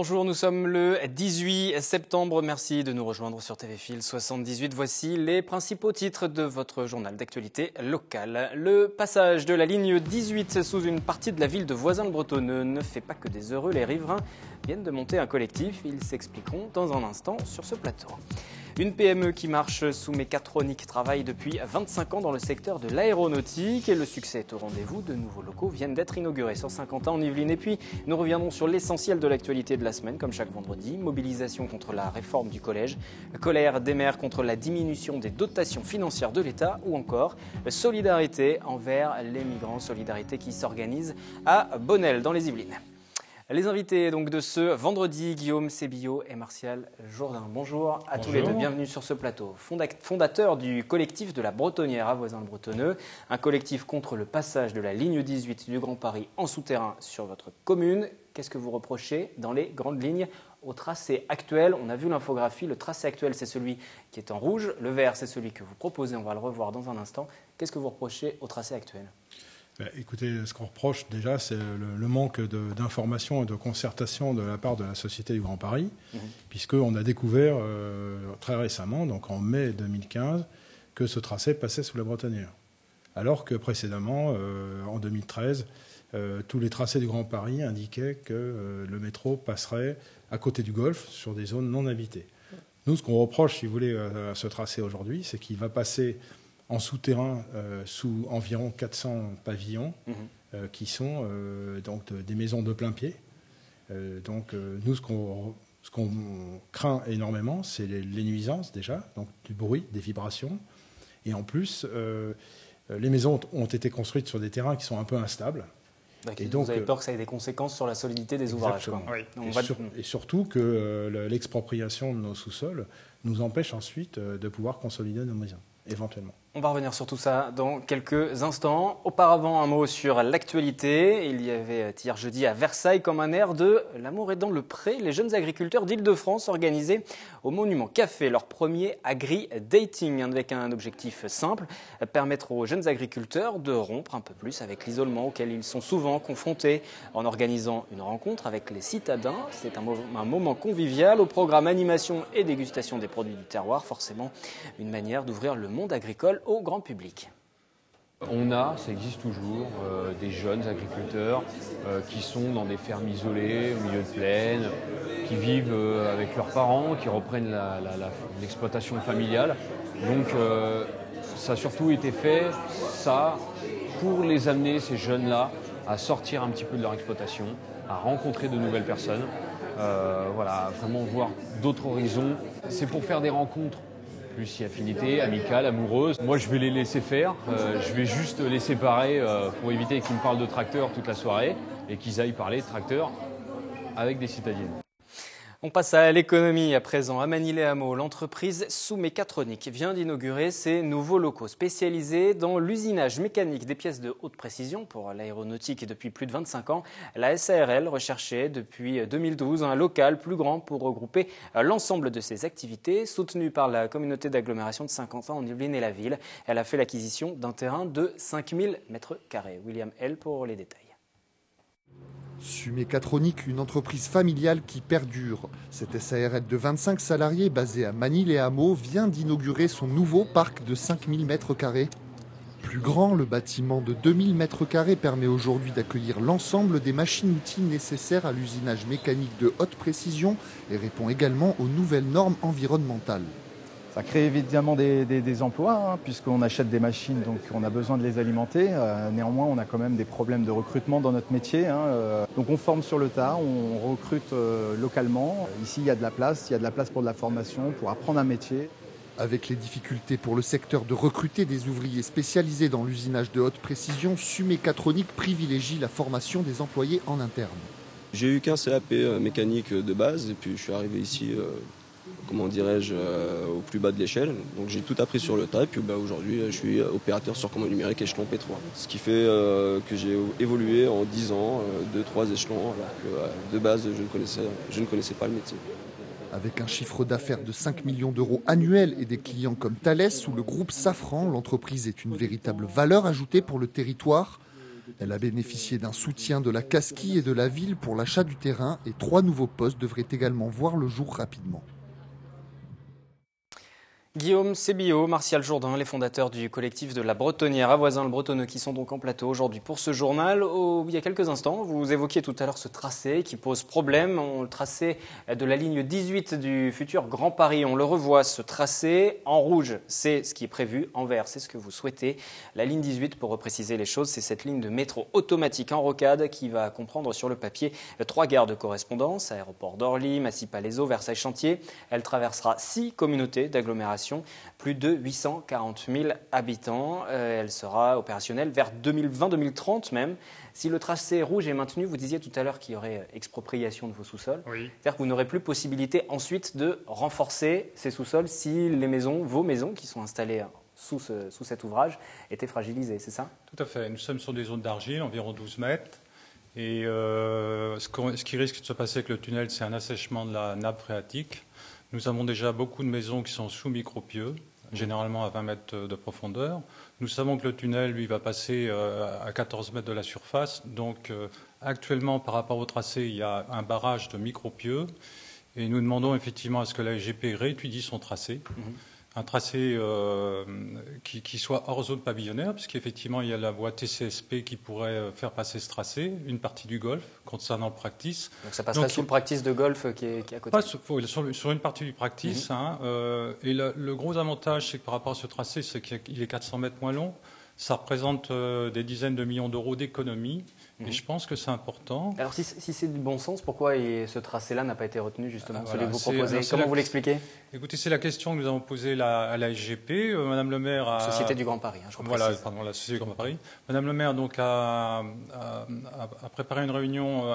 Bonjour, nous sommes le 18 septembre. Merci de nous rejoindre sur TV Fil 78. Voici les principaux titres de votre journal d'actualité locale. Le passage de la ligne 18 sous une partie de la ville de Voisins-le-Bretonneux ne fait pas que des heureux. Les riverains viennent de monter un collectif. Ils s'expliqueront dans un instant sur ce plateau. Une PME qui marche sous mécatronique travaille depuis 25 ans dans le secteur de l'aéronautique et le succès est au rendez-vous. De nouveaux locaux viennent d'être inaugurés sur Saint-Quentin en Yvelines. Et puis, nous reviendrons sur l'essentiel de l'actualité de la semaine, comme chaque vendredi. Mobilisation contre la réforme du collège, colère des maires contre la diminution des dotations financières de l'État ou encore solidarité envers les migrants. Solidarité qui s'organise à Bonnel dans les Yvelines. Les invités donc de ce vendredi, Guillaume Sébillot et Martial Jourdain. Bonjour à tous les deux, bienvenue sur ce plateau. Fondateur du collectif de la Bretonnière à Voisins-le-Bretonneux, un collectif contre le passage de la ligne 18 du Grand Paris en souterrain sur votre commune. Qu'est-ce que vous reprochez dans les grandes lignes au tracé actuel? On a vu l'infographie, le tracé actuel c'est celui qui est en rouge, le vert c'est celui que vous proposez, on va le revoir dans un instant. Qu'est-ce que vous reprochez au tracé actuel? Écoutez, ce qu'on reproche déjà, c'est le manque d'information et de concertation de la part de la Société du Grand Paris, puisqu'on a découvert très récemment, donc en mai 2015, que ce tracé passait sous la Bretonnière. Alors que précédemment, en 2013, tous les tracés du Grand Paris indiquaient que le métro passerait à côté du Golfe, sur des zones non habitées. Nous, ce qu'on reproche, si vous voulez, à ce tracé aujourd'hui, c'est qu'il va passer en souterrain sous environ 400 pavillons qui sont donc des maisons de plein pied. Nous, ce qu'on craint énormément, c'est les nuisances déjà, donc du bruit, des vibrations. Et en plus, les maisons ont été construites sur des terrains qui sont un peu instables. Et donc, vous avez peur que ça ait des conséquences sur la solidité des ouvrages. Oui. Et surtout que l'expropriation de nos sous-sols nous empêche ensuite de pouvoir consolider nos maisons, éventuellement. On va revenir sur tout ça dans quelques instants. Auparavant, un mot sur l'actualité. Il y avait hier jeudi à Versailles, comme un air de l'amour est dans le pré, les jeunes agriculteurs d'Île-de-France organisaient au Monument Café leur premier agri-dating avec un objectif simple, permettre aux jeunes agriculteurs de rompre un peu plus avec l'isolement auquel ils sont souvent confrontés en organisant une rencontre avec les citadins. C'est un moment convivial au programme animation et dégustation des produits du terroir, forcément une manière d'ouvrir le monde agricole au grand public. Ça existe toujours, des jeunes agriculteurs qui sont dans des fermes isolées, au milieu de plaine, qui vivent avec leurs parents, qui reprennent l'exploitation familiale. Donc ça a surtout été fait, pour les amener, ces jeunes-là, à sortir un petit peu de leur exploitation, à rencontrer de nouvelles personnes, vraiment voir d'autres horizons. C'est pour faire des rencontres plus si affinité, amicale, amoureuse. Moi, je vais les laisser faire. Je vais juste les séparer pour éviter qu'ils me parlent de tracteurs toute la soirée et qu'ils aillent parler de tracteurs avec des citadines. On passe à l'économie à présent. À Manille-les-Hameaux, l'entreprise Sous-Mécatronique vient d'inaugurer ses nouveaux locaux spécialisés dans l'usinage mécanique des pièces de haute précision pour l'aéronautique depuis plus de 25 ans. La SARL recherchait depuis 2012 un local plus grand pour regrouper l'ensemble de ses activités. Soutenue par la communauté d'agglomération de Saint-Quentin en Yvelines et la ville, elle a fait l'acquisition d'un terrain de 5000 m². William L pour les détails. Sous-Mécatronique, une entreprise familiale qui perdure. Cette SARL de 25 salariés basée à Manille-les-Hameaux vient d'inaugurer son nouveau parc de 5000 m². Plus grand, le bâtiment de 2000 m² permet aujourd'hui d'accueillir l'ensemble des machines-outils nécessaires à l'usinage mécanique de haute précision et répond également aux nouvelles normes environnementales. Ça crée évidemment des emplois, puisqu'on achète des machines, donc on a besoin de les alimenter. Néanmoins, on a quand même des problèmes de recrutement dans notre métier. Donc on forme sur le tas, on recrute localement. Ici, il y a de la place pour de la formation, pour apprendre un métier. Avec les difficultés pour le secteur de recruter des ouvriers spécialisés dans l'usinage de haute précision, Sous-Mécatronique privilégie la formation des employés en interne. J'ai eu qu'un CAP mécanique de base et puis je suis arrivé ici au plus bas de l'échelle. Donc j'ai tout appris sur le tas et puis aujourd'hui je suis opérateur sur commande numérique échelon P3. Ce qui fait que j'ai évolué en 10 ans, 2-3 échelons, alors que de base je ne connaissais pas le métier. Avec un chiffre d'affaires de 5 millions d'euros annuels et des clients comme Thales ou le groupe Safran, l'entreprise est une véritable valeur ajoutée pour le territoire. Elle a bénéficié d'un soutien de la Casquie et de la ville pour l'achat du terrain et 3 nouveaux postes devraient également voir le jour rapidement. Guillaume Sébillot, Martial Jourdain, les fondateurs du collectif de la Bretonnière à Voisins-le-Bretonneux qui sont donc en plateau aujourd'hui pour ce journal. Il y a quelques instants, vous évoquiez tout à l'heure ce tracé qui pose problème. Le tracé de la ligne 18 du futur Grand Paris, on le revoit ce tracé. En rouge, c'est ce qui est prévu. En vert, c'est ce que vous souhaitez. La ligne 18, pour repréciser les choses, c'est cette ligne de métro automatique en rocade qui va comprendre sur le papier 3 gares de correspondance, aéroport d'Orly, Massy-Palaiseau, Versailles-Chantier. Elle traversera 6 communautés d'agglomération. Plus de 840 000 habitants. Elle sera opérationnelle vers 2020-2030 même. Si le tracé rouge est maintenu, vous disiez tout à l'heure qu'il y aurait expropriation de vos sous-sols. Oui. C'est-à-dire que vous n'aurez plus possibilité ensuite de renforcer ces sous-sols si les maisons, vos maisons qui sont installées sous cet ouvrage, étaient fragilisées, c'est ça? Tout à fait. Nous sommes sur des zones d'argile, environ 12 mètres. Et ce qui risque de se passer avec le tunnel, c'est un assèchement de la nappe phréatique. Nous avons déjà beaucoup de maisons qui sont sous micropieux, généralement à 20 mètres de profondeur. Nous savons que le tunnel, lui, va passer à 14 mètres de la surface. Donc, actuellement, par rapport au tracé, il y a un barrage de micropieux. Et nous demandons effectivement à ce que la SGP réétudie son tracé. Un tracé qui soit hors zone pavillonnaire, puisqu'effectivement, il y a la voie TCSP qui pourrait faire passer ce tracé, une partie du golf, concernant le practice. Donc ça passerait sous le practice de golf qui est à côté. Pas sur une partie du practice. Et le gros avantage, c'est que par rapport à ce tracé, c'est qu'il est 400 mètres moins long. Ça représente des dizaines de millions d'euros d'économies. Et je pense que c'est important. Alors si c'est du bon sens, pourquoi ce tracé-là n'a pas été retenu justement, celui que vous c'est- proposez? alors, c'est Comment la- vous l'expliquez? Écoutez, c'est la question que nous avons posée à la SGP. Madame le maire a... Société du Grand Paris, je Voilà, reprécise. pardon, la Société du Grand Paris. Madame le maire donc, a préparé une réunion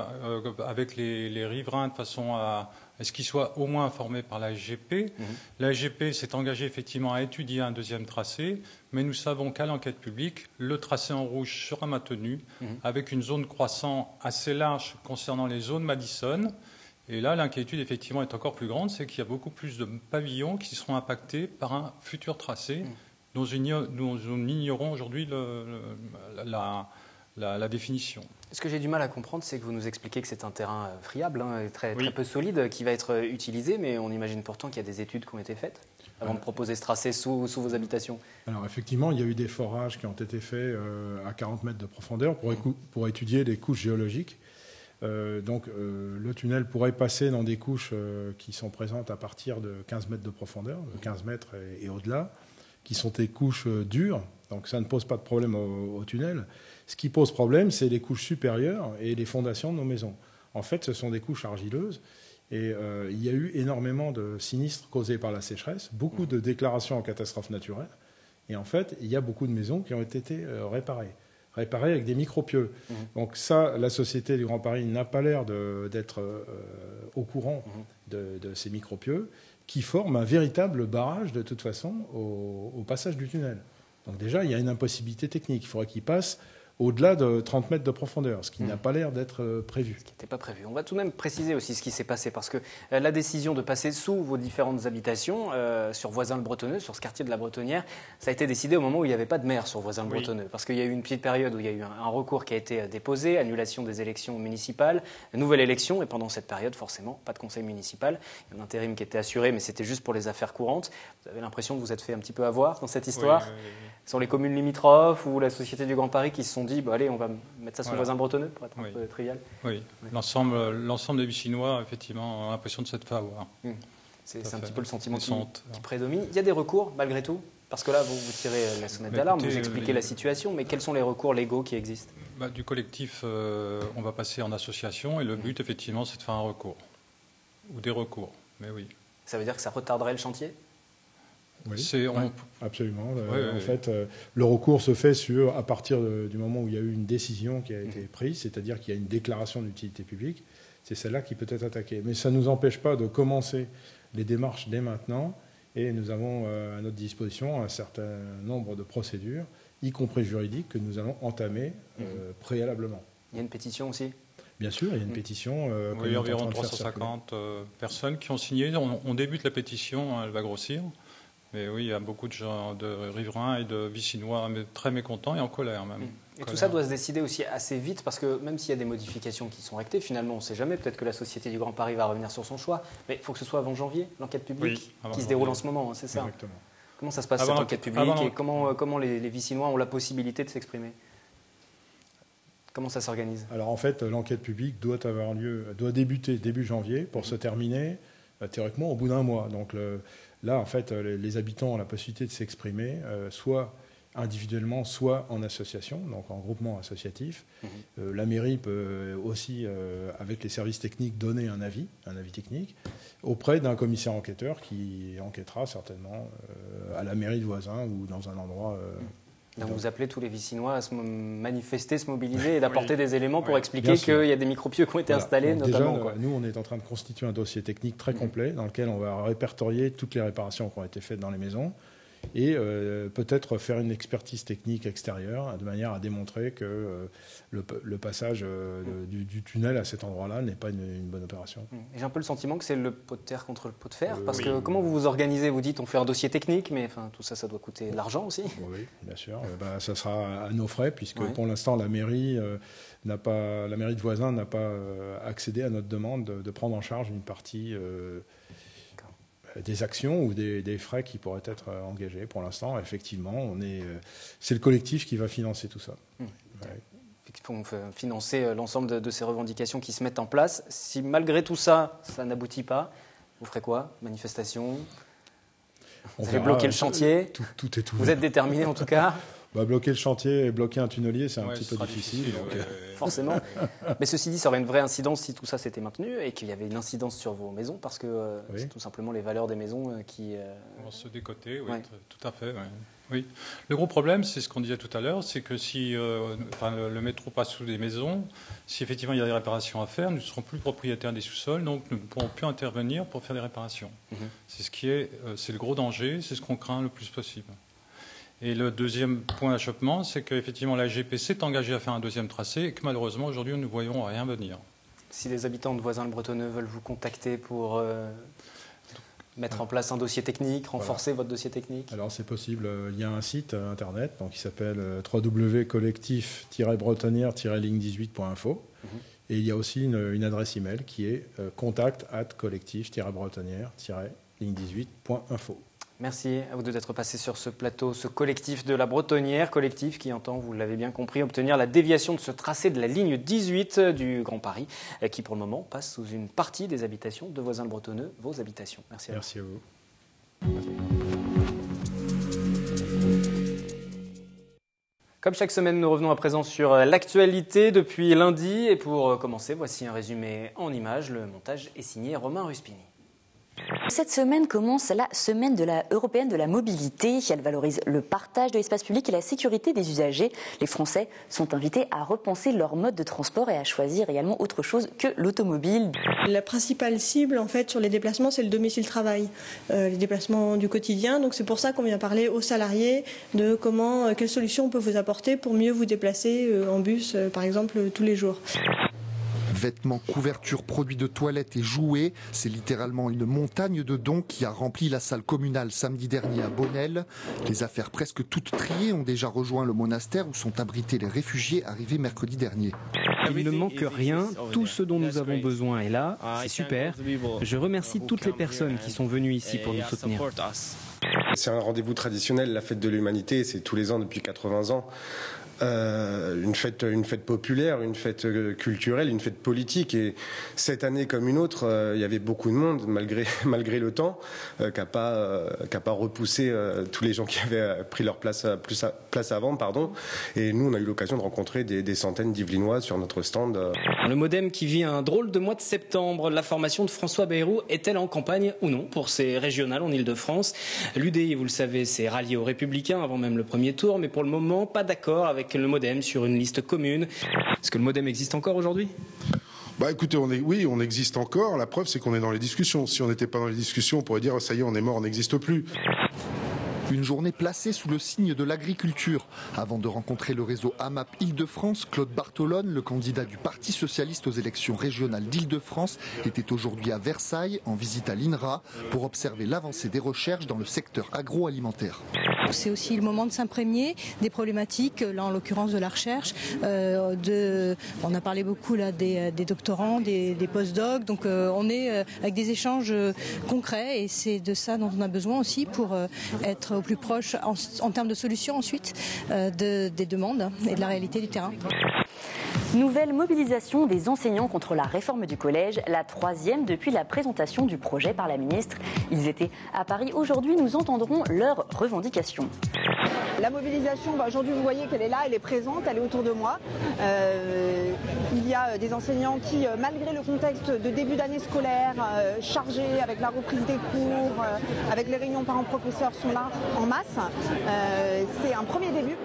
avec les riverains de façon à ce qu'ils soient au moins informés par la SGP. La SGP s'est engagée effectivement à étudier un deuxième tracé, mais nous savons qu'à l'enquête publique, le tracé en rouge sera maintenu avec une zone croissant assez large concernant les zones Madison. Et là, l'inquiétude, effectivement, est encore plus grande, c'est qu'il y a beaucoup plus de pavillons qui seront impactés par un futur tracé dont nous ignorons aujourd'hui la définition. Ce que j'ai du mal à comprendre, c'est que vous nous expliquez que c'est un terrain friable, et très peu solide, qui va être utilisé, mais on imagine pourtant qu'il y a des études qui ont été faites avant de proposer ce tracé sous vos habitations. Alors effectivement, il y a eu des forages qui ont été faits à 40 mètres de profondeur pour étudier les couches géologiques. Le tunnel pourrait passer dans des couches qui sont présentes à partir de 15 mètres de profondeur, de 15 mètres et au-delà, qui sont des couches dures. Donc ça ne pose pas de problème au tunnel. Ce qui pose problème, c'est les couches supérieures et les fondations de nos maisons. En fait, ce sont des couches argileuses. Et il y a eu énormément de sinistres causés par la sécheresse, beaucoup de déclarations en catastrophe naturelle. Et en fait, il y a beaucoup de maisons qui ont été réparées avec des micropieux. Donc ça, la Société du Grand Paris n'a pas l'air d'être au courant de ces micropieux qui forment un véritable barrage, de toute façon, au passage du tunnel. Donc déjà, il y a une impossibilité technique. Il faudrait qu'ils passent au-delà de 30 mètres de profondeur, ce qui n'a pas l'air d'être prévu. Ce qui n'était pas prévu. On va tout de même préciser aussi ce qui s'est passé, parce que la décision de passer sous vos différentes habitations, sur Voisins-le-Bretonneux, sur ce quartier de la Bretonnière, ça a été décidé au moment où il n'y avait pas de maire sur Voisins-le-Bretonneux, parce qu'il y a eu une petite période où il y a eu un recours qui a été déposé, annulation des élections municipales, nouvelle élection, et pendant cette période, forcément, pas de conseil municipal. Il y a un intérim qui était assuré, mais c'était juste pour les affaires courantes. Vous avez l'impression que vous êtes fait un petit peu avoir dans cette histoire? Oui. Ce sont les communes limitrophes ou la Société du Grand Paris qui se sont dit, allez, on va mettre ça sur Voisins-Bretonneux, pour être un peu trivial. Oui, l'ensemble des Vicinois, effectivement, ont l'impression de s'être fait avoir. C'est un petit peu le sentiment qui qui prédomine. Il y a des recours, malgré tout? Parce que là, vous tirez la sonnette d'alarme, vous expliquez la situation, mais quels sont les recours légaux qui existent? Du collectif, on va passer en association, et le but, effectivement, c'est de faire un recours. Ou des recours, mais oui. Ça veut dire que ça retarderait le chantier? Oui, absolument. En fait, le recours se fait à partir du moment où il y a eu une décision qui a été prise, c'est-à-dire qu'il y a une déclaration d'utilité publique. C'est celle-là qui peut être attaquée. Mais ça ne nous empêche pas de commencer les démarches dès maintenant. Et nous avons à notre disposition un certain nombre de procédures, y compris juridiques, que nous allons entamer préalablement. Il y a une pétition aussi? Bien sûr, il y a une pétition. Il y a environ 350 personnes qui ont signé. On débute la pétition, elle va grossir. Mais oui, il y a beaucoup de gens, de riverains et de Vicinois très mécontents et en colère même. Et tout ça doit se décider aussi assez vite parce que même s'il y a des modifications qui sont actées, finalement on ne sait jamais, peut-être que la Société du Grand Paris va revenir sur son choix, mais il faut que ce soit avant janvier, l'enquête publique qui se déroule en ce moment, hein, c'est ça. Exactement. Comment ça se passe cette enquête publique et comment les Vicinois ont la possibilité de s'exprimer? Comment ça s'organise? Alors en fait, l'enquête publique doit débuter début janvier pour se terminer théoriquement au bout d'un mois. Donc là, en fait, les habitants ont la possibilité de s'exprimer, soit individuellement, soit en association, donc en groupement associatif. La mairie peut aussi, avec les services techniques, donner un avis technique, auprès d'un commissaire enquêteur qui enquêtera certainement à la mairie de voisin ou dans un endroit... Donc vous appelez tous les Vicinois à se manifester, se mobiliser et d'apporter des éléments pour expliquer qu'il y a des micropieux qui ont été installés, donc notamment. Déjà, nous, on est en train de constituer un dossier technique très complet dans lequel on va répertorier toutes les réparations qui ont été faites dans les maisons et peut-être faire une expertise technique extérieure de manière à démontrer que le passage du tunnel à cet endroit-là n'est pas une bonne opération. J'ai un peu le sentiment que c'est le pot de terre contre le pot de fer, parce que comment vous vous organisez? Vous dites on fait un dossier technique, mais enfin, tout ça, ça doit coûter de l'argent aussi. Oui, bien sûr. Ça sera à nos frais, puisque pour l'instant, la mairie de voisin n'a pas accédé à notre demande de prendre en charge une partie des actions ou des frais qui pourraient être engagés. Pour l'instant, effectivement, c'est le collectif qui va financer tout ça. Pour financer l'ensemble de ces revendications qui se mettent en place. Si malgré tout ça, ça n'aboutit pas, vous ferez quoi? Manifestation? Vous allez bloquer le chantier? Tout est tout. Vous êtes déterminé en tout cas? Bloquer le chantier et bloquer un tunnelier, c'est un petit peu difficile. Forcément. Mais ceci dit, ça aurait une vraie incidence si tout ça s'était maintenu et qu'il y avait une incidence sur vos maisons, parce que c'est tout simplement les valeurs des maisons qui... vont se décoter, oui, tout à fait. Oui. Le gros problème, c'est ce qu'on disait tout à l'heure, c'est que si le métro passe sous des maisons, si effectivement il y a des réparations à faire, nous ne serons plus propriétaires des sous-sols, donc nous ne pourrons plus intervenir pour faire des réparations. C'est le gros danger, c'est ce qu'on craint le plus possible. Et le deuxième point d'achoppement, c'est qu'effectivement la GP s'est engagée à faire un deuxième tracé et que malheureusement aujourd'hui nous ne voyons rien venir. Si les habitants de Voisins-le-Bretonneux veulent vous contacter pour mettre en place un dossier technique, renforcer votre dossier technique? Alors c'est possible, il y a un site internet qui s'appelle www.collectif-bretonnière-ligne18.info et il y a aussi une adresse email qui est contact@collectif-bretonnière-ligne18.info. Merci à vous deux d'être passés sur ce plateau, ce collectif de la Bretonnière, collectif qui entend, vous l'avez bien compris, obtenir la déviation de ce tracé de la ligne 18 du Grand Paris, qui pour le moment passe sous une partie des habitations de Voisins-le-Bretonneux, vos habitations. Merci à vous. Merci à vous. Comme chaque semaine, nous revenons à présent sur l'actualité depuis lundi. Et pour commencer, voici un résumé en images. Le montage est signé Romain Ruspini. Cette semaine commence la semaine européenne de la mobilité. Elle valorise le partage de l'espace public et la sécurité des usagers. Les Français sont invités à repenser leur mode de transport et à choisir également autre chose que l'automobile. La principale cible en fait sur les déplacements, c'est le domicile-travail, les déplacements du quotidien. Donc c'est pour ça qu'on vient parler aux salariés de quelles solutions on peut vous apporter pour mieux vous déplacer en bus, par exemple, tous les jours. Vêtements, couvertures, produits de toilette et jouets, c'est littéralement une montagne de dons qui a rempli la salle communale samedi dernier à Bonnel. Les affaires presque toutes triées ont déjà rejoint le monastère où sont abrités les réfugiés arrivés mercredi dernier. Il ne manque rien, tout ce dont nous avons besoin est là, c'est super. Je remercie toutes les personnes qui sont venues ici pour nous soutenir. C'est un rendez-vous traditionnel, la fête de l'humanité, c'est tous les ans depuis 80 ans. Une fête populaire, une fête culturelle, une fête politique. Et cette année comme une autre, il y avait beaucoup de monde, malgré le temps, qui n'a pas repoussé tous les gens qui avaient pris leur place avant. Et nous, on a eu l'occasion de rencontrer des centaines d'Yvelinois sur notre stand. Le MoDem qui vit un drôle de mois de septembre. La formation de François Bayrou est-elle en campagne ou non pour ces régionales en Ile-de-France? L'UDI, vous le savez, s'est rallié aux Républicains avant même le premier tour, mais pour le moment, pas d'accord avec le MoDem sur une liste commune. Est-ce que le MoDem existe encore aujourd'hui? Écoutez, on existe encore. La preuve, c'est qu'on est dans les discussions. Si on n'était pas dans les discussions, on pourrait dire ça y est, on est mort, on n'existe plus. Une journée placée sous le signe de l'agriculture. Avant de rencontrer le réseau AMAP Île-de-France, Claude Bartolone, le candidat du Parti socialiste aux élections régionales d'Île-de-France, était aujourd'hui à Versailles en visite à l'INRA pour observer l'avancée des recherches dans le secteur agroalimentaire. C'est aussi le moment de s'imprégner des problématiques, là en l'occurrence de la recherche. On a parlé beaucoup là des doctorants, des postdocs, donc on est avec des échanges concrets et c'est de ça dont on a besoin aussi pour être au plus proche en termes de solutions ensuite des demandes et de la réalité du terrain. Nouvelle mobilisation des enseignants contre la réforme du collège, la 3e depuis la présentation du projet par la ministre. Ils étaient à Paris. Aujourd'hui, nous entendrons leurs revendications. La mobilisation, aujourd'hui vous voyez qu'elle est là, elle est présente, elle est autour de moi. Il y a des enseignants qui, malgré le contexte de début d'année scolaire chargé avec la reprise des cours, avec les réunions parents-professeurs, sont là en masse. C'est un premier début.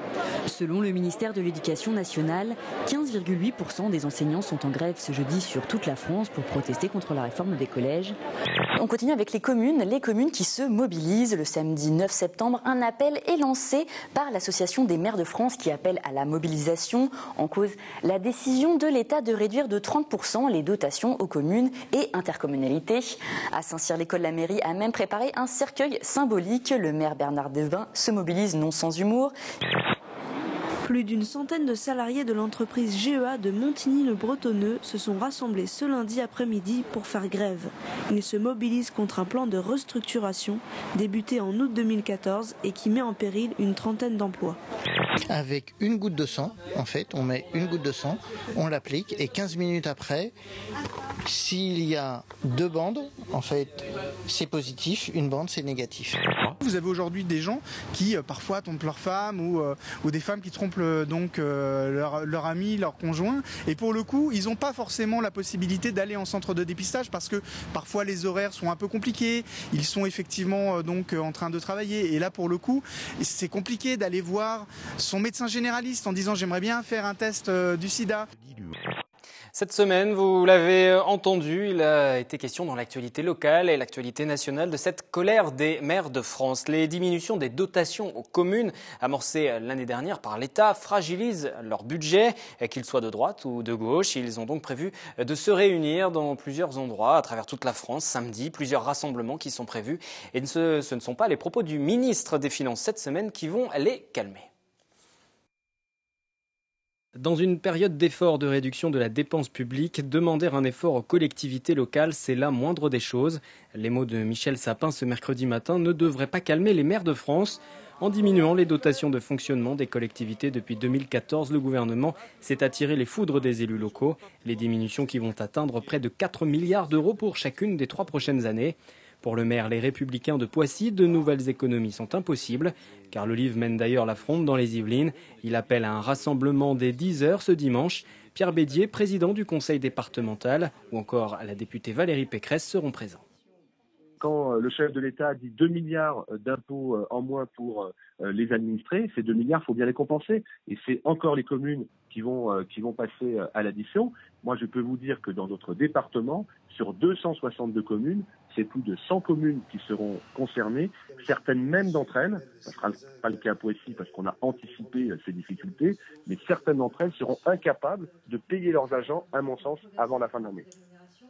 Selon le ministère de l'Éducation nationale, 15,8% des enseignants sont en grève ce jeudi sur toute la France pour protester contre la réforme des collèges. On continue avec les communes qui se mobilisent. Le samedi 9 septembre, un appel est lancé par l'Association des maires de France qui appelle à la mobilisation. En cause, la décision de l'État de réduire de 30% les dotations aux communes et intercommunalités. À Saint-Cyr-l'École, la mairie a même préparé un cercueil symbolique. Le maire Bernard Devin se mobilise non sans humour. Plus d'une centaine de salariés de l'entreprise GEA de Montigny-le-Bretonneux se sont rassemblés ce lundi après-midi pour faire grève. Ils se mobilisent contre un plan de restructuration débuté en août 2014 et qui met en péril une trentaine d'emplois. Avec une goutte de sang, en fait, on met une goutte de sang, on l'applique et 15 minutes après, s'il y a 2 bandes, en fait, c'est positif, une bande, c'est négatif. Vous avez aujourd'hui des gens qui parfois trompent leur femme ou des femmes qui trompent leur ami, leur conjoint. Et pour le coup, ils n'ont pas forcément la possibilité d'aller en centre de dépistage parce que parfois les horaires sont un peu compliqués. Ils sont effectivement donc en train de travailler. Et là, pour le coup, c'est compliqué d'aller voir son médecin généraliste en disant j'aimerais bien faire un test du sida. Cette semaine, vous l'avez entendu, il a été question dans l'actualité locale et l'actualité nationale de cette colère des maires de France. Les diminutions des dotations aux communes amorcées l'année dernière par l'État fragilisent leur budget, qu'ils soient de droite ou de gauche. Ils ont donc prévu de se réunir dans plusieurs endroits à travers toute la France samedi. Plusieurs rassemblements qui sont prévus et ce ne sont pas les propos du ministre des Finances cette semaine qui vont les calmer. Dans une période d'effort de réduction de la dépense publique, demander un effort aux collectivités locales, c'est la moindre des choses. Les mots de Michel Sapin ce mercredi matin ne devraient pas calmer les maires de France. En diminuant les dotations de fonctionnement des collectivités depuis 2014, le gouvernement s'est attiré les foudres des élus locaux. Les diminutions qui vont atteindre près de 4 milliards d'euros pour chacune des 3 prochaines années. Pour le maire Les Républicains de Poissy, de nouvelles économies sont impossibles. Carl Olive mène d'ailleurs la fronde dans les Yvelines. Il appelle à un rassemblement dès 10h ce dimanche. Pierre Bédier, président du conseil départemental, ou encore la députée Valérie Pécresse seront présents. Quand le chef de l'État dit 2 milliards d'impôts en moins pour les administrés, ces 2 milliards, il faut bien les compenser. Et c'est encore les communes qui vont passer à l'addition. Moi, je peux vous dire que dans notre département, sur 262 communes, c'est plus de 100 communes qui seront concernées. Certaines même d'entre elles, ça ne sera pas le cas pour ici parce qu'on a anticipé ces difficultés, mais certaines d'entre elles seront incapables de payer leurs agents, à mon sens, avant la fin de l'année.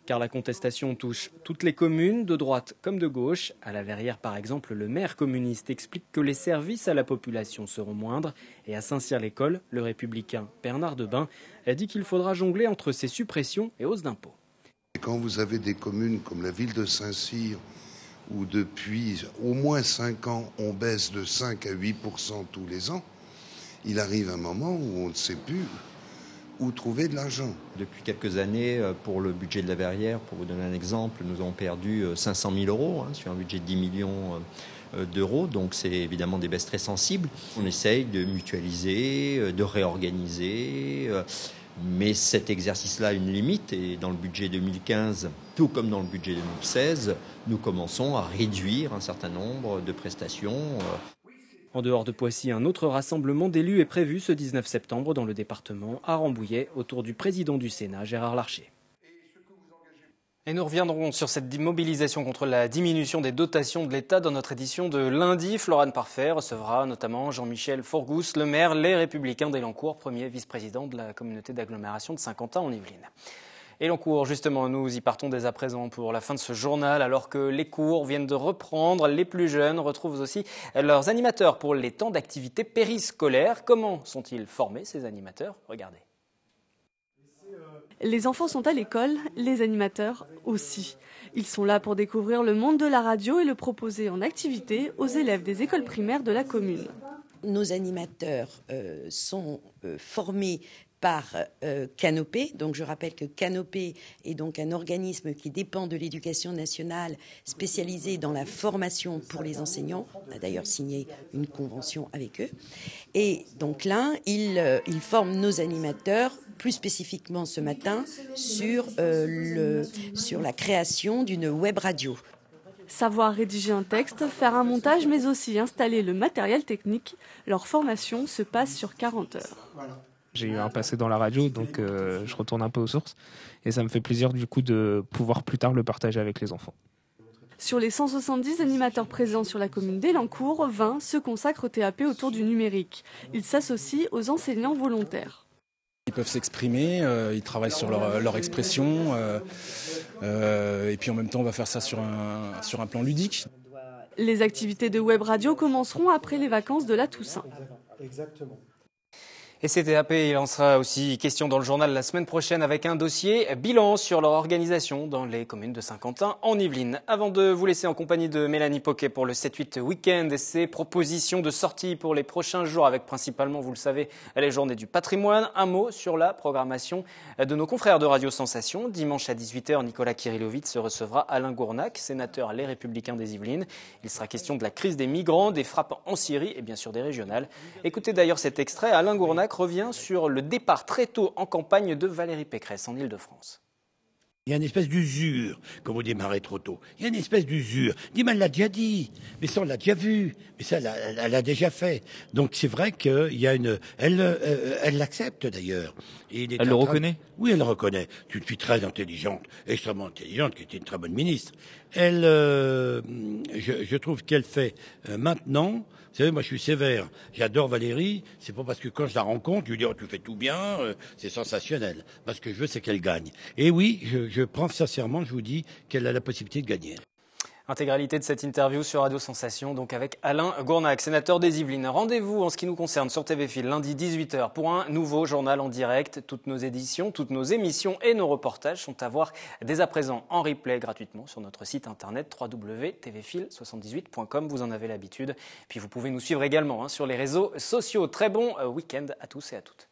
Car la contestation touche toutes les communes, de droite comme de gauche. À la Verrière, par exemple, le maire communiste explique que les services à la population seront moindres. Et à Saint-Cyr-l'École, le républicain Bernard Devin a dit qu'il faudra jongler entre ces suppressions et hausses d'impôts. Quand vous avez des communes comme la ville de Saint-Cyr, où depuis au moins 5 ans, on baisse de 5 à 8% tous les ans, il arrive un moment où on ne sait plus où trouver de l'argent. Depuis quelques années, pour le budget de la Verrière, pour vous donner un exemple, nous avons perdu 500 000 euros sur un budget de 10 millions d'euros. Donc c'est évidemment des baisses très sensibles. On essaye de mutualiser, de réorganiser. Mais cet exercice-là a une limite. Et dans le budget 2015, tout comme dans le budget 2016, nous commençons à réduire un certain nombre de prestations. En dehors de Poissy, un autre rassemblement d'élus est prévu ce 19 septembre dans le département, à Rambouillet, autour du président du Sénat, Gérard Larcher. Et nous reviendrons sur cette mobilisation contre la diminution des dotations de l'État dans notre édition de lundi. Florane Parfait recevra notamment Jean-Michel Forgous, le maire Les Républicains d'Elancourt, premier vice-président de la communauté d'agglomération de Saint-Quentin en Yvelines. Elancourt, justement, nous y partons dès à présent pour la fin de ce journal. Alors que les cours viennent de reprendre, les plus jeunes retrouvent aussi leurs animateurs pour les temps d'activité périscolaire. Comment sont-ils formés, ces animateurs? Regardez. Les enfants sont à l'école, les animateurs aussi. Ils sont là pour découvrir le monde de la radio et le proposer en activité aux élèves des écoles primaires de la commune. Nos animateurs sont formés par Canopé. Donc je rappelle que Canopé est donc un organisme qui dépend de l'Éducation nationale spécialisé dans la formation pour les enseignants. On a d'ailleurs signé une convention avec eux. Et donc là, ils forment nos animateurs, plus spécifiquement ce matin, sur la création d'une web radio. Savoir rédiger un texte, faire un montage, mais aussi installer le matériel technique. Leur formation se passe sur 40 heures. J'ai eu un passé dans la radio, donc je retourne un peu aux sources. Et ça me fait plaisir du coup de pouvoir plus tard le partager avec les enfants. Sur les 170 animateurs présents sur la commune d'Elancourt, 20 se consacrent au TAP autour du numérique. Ils s'associent aux enseignants volontaires. Ils peuvent s'exprimer, ils travaillent sur leur expression. Et puis en même temps, on va faire ça sur un plan ludique. Les activités de web radio commenceront après les vacances de la Toussaint. Exactement. Et ces TAP, il en sera aussi question dans le journal la semaine prochaine avec un dossier bilan sur leur organisation dans les communes de Saint-Quentin en Yvelines. Avant de vous laisser en compagnie de Mélanie Poquet pour le 7-8 week-end et ses propositions de sortie pour les prochains jours avec principalement, vous le savez, les journées du patrimoine, un mot sur la programmation de nos confrères de Radio Sensation. Dimanche à 18h, Nicolas Kirillovitz recevra Alain Gournac, sénateur Les Républicains des Yvelines. Il sera question de la crise des migrants, des frappes en Syrie et bien sûr des régionales. Écoutez d'ailleurs cet extrait, Alain Gournac revient sur le départ très tôt en campagne de Valérie Pécresse en Ile-de-France. Il y a une espèce d'usure quand vous démarrez trop tôt. Il y a une espèce d'usure. Dima l'a déjà dit, mais ça on l'a déjà vu, mais ça elle l'a déjà fait. Donc c'est vrai qu'il y a une... Elle l'accepte d'ailleurs. Elle le reconnaît ? Oui, elle le reconnaît. C'est une fille très intelligente, extrêmement intelligente, qui était une très bonne ministre. Je trouve qu'elle fait maintenant... Vous savez, moi je suis sévère, j'adore Valérie, c'est pas parce que quand je la rencontre, je lui dis oh, tu fais tout bien, c'est sensationnel. Parce que je veux, c'est qu'elle gagne. Et oui, je pense sincèrement, je vous dis, qu'elle a la possibilité de gagner. Intégralité de cette interview sur Radio Sensation, donc avec Alain Gournac, sénateur des Yvelines. Rendez-vous en ce qui nous concerne sur TV Fil lundi 18h pour un nouveau journal en direct. Toutes nos éditions, toutes nos émissions et nos reportages sont à voir dès à présent en replay gratuitement sur notre site internet www.tvfil78.com. Vous en avez l'habitude. Puis vous pouvez nous suivre également sur les réseaux sociaux. Très bon week-end à tous et à toutes.